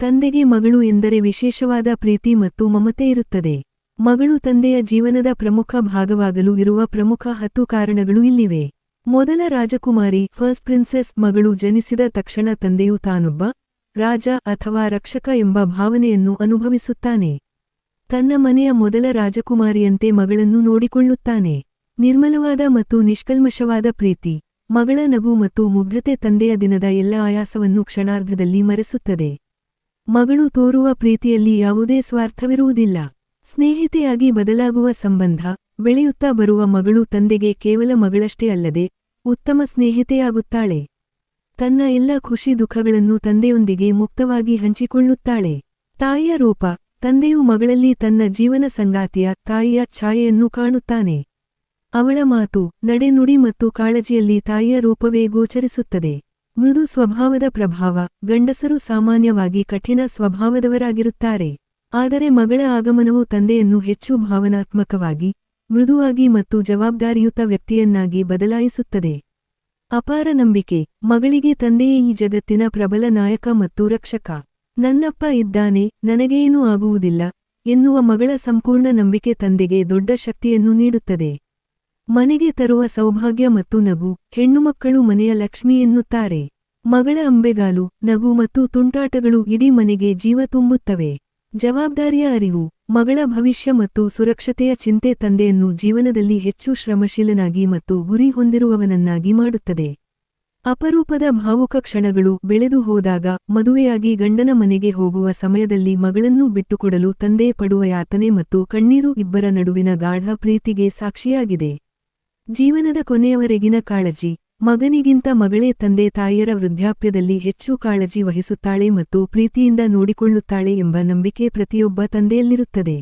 ತಂದೆಗೆ ಮಗಳು ಎಂದರೆ ವಿಶೇಷವಾದ ಪ್ರೀತಿ ಮತ್ತು ಮಮತೆ ಇರುತ್ತದೆ. ಮಗಳು ತಂದೆಯ ಜೀವನದ ಪ್ರಮುಖ ಭಾಗವಾಗಲು ಇರುವ ಪ್ರಮುಖ 10 ಕಾರಣಗಳು ಇಲ್ಲಿವೆ. ಮೊದಲ ರಾಜಕುಮಾರಿ ಫಸ್ಟ್ ಪ್ರಿನ್ಸೆಸ್. ಮಗಳು ಜನಿಸಿದ ತಕ್ಷಣ ತಂದೆಯು ತಾನೊಬ್ಬ ರಾಜ ಅಥವಾ ರಕ್ಷಕ ಎಂಬ ಭಾವನೆಯನ್ನು ಅನುಭವಿಸುತ್ತಾನೆ. ತನ್ನ ಮನೆಯ ಮೊದಲ ರಾಜಕುಮಾರಿಯಂತೆ ಮಗಳನ್ನು ನೋಡಿಕೊಳ್ಳುತ್ತಾನೆ. ನಿರ್ಮಲವಾದ ಮತ್ತು ನಿಷ್ಕಲ್ಮಶವಾದ ಪ್ರೀತಿ. ಮಗಳ ನಗು ಮತ್ತು ಮುಗ್ಧತೆ ತಂದೆಯ ದಿನದ ಎಲ್ಲ ಆಯಾಸವನ್ನು ಕ್ಷಣಾರ್ಧದಲ್ಲಿ ಮರೆಸುತ್ತದೆ. ಮಗಳು ತೋರುವ ಪ್ರೀತಿಯಲ್ಲಿ ಯಾವುದೇ ಸ್ವಾರ್ಥವಿರುವುದಿಲ್ಲ. ಸ್ನೇಹಿತೆಯಾಗಿ ಬದಲಾಗುವ ಸಂಬಂಧ. ಬೆಳೆಯುತ್ತಾ ಬರುವ ಮಗಳು ತಂದೆಗೆ ಕೇವಲ ಮಗಳಷ್ಟೇ ಅಲ್ಲದೆ ಉತ್ತಮ ಸ್ನೇಹಿತೆಯಾಗುತ್ತಾಳೆ. ತನ್ನ ಎಲ್ಲ ಖುಷಿ ದುಃಖಗಳನ್ನು ತಂದೆಯೊಂದಿಗೆ ಮುಕ್ತವಾಗಿ ಹಂಚಿಕೊಳ್ಳುತ್ತಾಳೆ. ತಾಯಿಯ ರೂಪ. ತಂದೆಯು ಮಗಳಲ್ಲಿ ತನ್ನ ಜೀವನ ಸಂಗಾತಿಯ ತಾಯಿಯ ಛಾಯೆಯನ್ನು ಕಾಣುತ್ತಾನೆ. ಅವಳ ಮಾತು, ನಡೆನುಡಿ ಮತ್ತು ಕಾಳಜಿಯಲ್ಲಿ ತಾಯಿಯ ರೂಪವೇ ಗೋಚರಿಸುತ್ತದೆ. ಮೃದು ಸ್ವಭಾವದ ಪ್ರಭಾವ. ಗಂಡಸರು ಸಾಮಾನ್ಯವಾಗಿ ಕಠಿಣ ಸ್ವಭಾವದವರಾಗಿರುತ್ತಾರೆ. ಆದರೆ ಮಗಳ ಆಗಮನವು ತಂದೆಯನ್ನು ಹೆಚ್ಚು ಭಾವನಾತ್ಮಕವಾಗಿ, ಮೃದುವಾಗಿ ಮತ್ತು ಜವಾಬ್ದಾರಿಯುತ ವ್ಯಕ್ತಿಯನ್ನಾಗಿ ಬದಲಾಯಿಸುತ್ತದೆ. ಅಪಾರ ನಂಬಿಕೆ. ಮಗಳಿಗೆ ತಂದೆಯೇ ಈ ಜಗತ್ತಿನ ಪ್ರಬಲ ನಾಯಕ ಮತ್ತು ರಕ್ಷಕ. ನನ್ನಪ್ಪ ಇದ್ದಾನೆ, ನನಗೇನೂ ಆಗುವುದಿಲ್ಲ ಎನ್ನುವ ಮಗಳ ಸಂಪೂರ್ಣ ನಂಬಿಕೆ ತಂದೆಗೆ ದೊಡ್ಡ ಶಕ್ತಿಯನ್ನು ನೀಡುತ್ತದೆ. ಮನೆಗೆ ತರುವ ಸೌಭಾಗ್ಯ ಮತ್ತು ನಗು. ಹೆಣ್ಣುಮಕ್ಕಳು ಮನೆಯ ಲಕ್ಷ್ಮಿ ಎನ್ನುತ್ತಾರೆ. ಮಗಳ ಅಂಬೆಗಾಲು, ನಗು ಮತ್ತು ತುಂಟಾಟಗಳು ಇಡೀ ಮನೆಗೆ ಜೀವ ತುಂಬುತ್ತವೆ. ಜವಾಬ್ದಾರಿಯ ಅರಿವು. ಮಗಳ ಭವಿಷ್ಯ ಮತ್ತು ಸುರಕ್ಷತೆಯ ಚಿಂತೆ ತಂದೆಯನ್ನು ಜೀವನದಲ್ಲಿ ಹೆಚ್ಚು ಶ್ರಮಶೀಲನಾಗಿ ಮತ್ತು ಗುರಿ ಹೊಂದಿರುವವನನ್ನಾಗಿ ಮಾಡುತ್ತದೆ. ಅಪರೂಪದ ಭಾವುಕ ಕ್ಷಣಗಳು. ಬೆಳೆದು ಹೋದಾಗ, ಮದುವೆಯಾಗಿ ಗಂಡನ ಮನೆಗೆ ಹೋಗುವ ಸಮಯದಲ್ಲಿ ಮಗಳನ್ನು ಬಿಟ್ಟುಕೊಡಲು ತಂದೆ ಪಡುವ ಯಾತನೆ ಮತ್ತು ಕಣ್ಣೀರು ಇಬ್ಬರ ನಡುವಿನ ಗಾಢ ಪ್ರೀತಿಗೆ ಸಾಕ್ಷಿಯಾಗಿದೆ. ಜೀವನದ ಕೊನೆಯವರೆಗಿನ ಕಾಳಜಿ. ಮಗನಿಗಿಂತ ಮಗಳೇ ತಂದೆ ತಾಯಿಯರ ವೃದ್ಧಾಪ್ಯದಲ್ಲಿ ಹೆಚ್ಚು ಕಾಳಜಿ ವಹಿಸುತ್ತಾಳೆ ಮತ್ತು ಪ್ರೀತಿಯಿಂದ ನೋಡಿಕೊಳ್ಳುತ್ತಾಳೆ ಎಂಬ ನಂಬಿಕೆ ಪ್ರತಿಯೊಬ್ಬ ತಂದೆಯಲ್ಲಿರುತ್ತದೆ.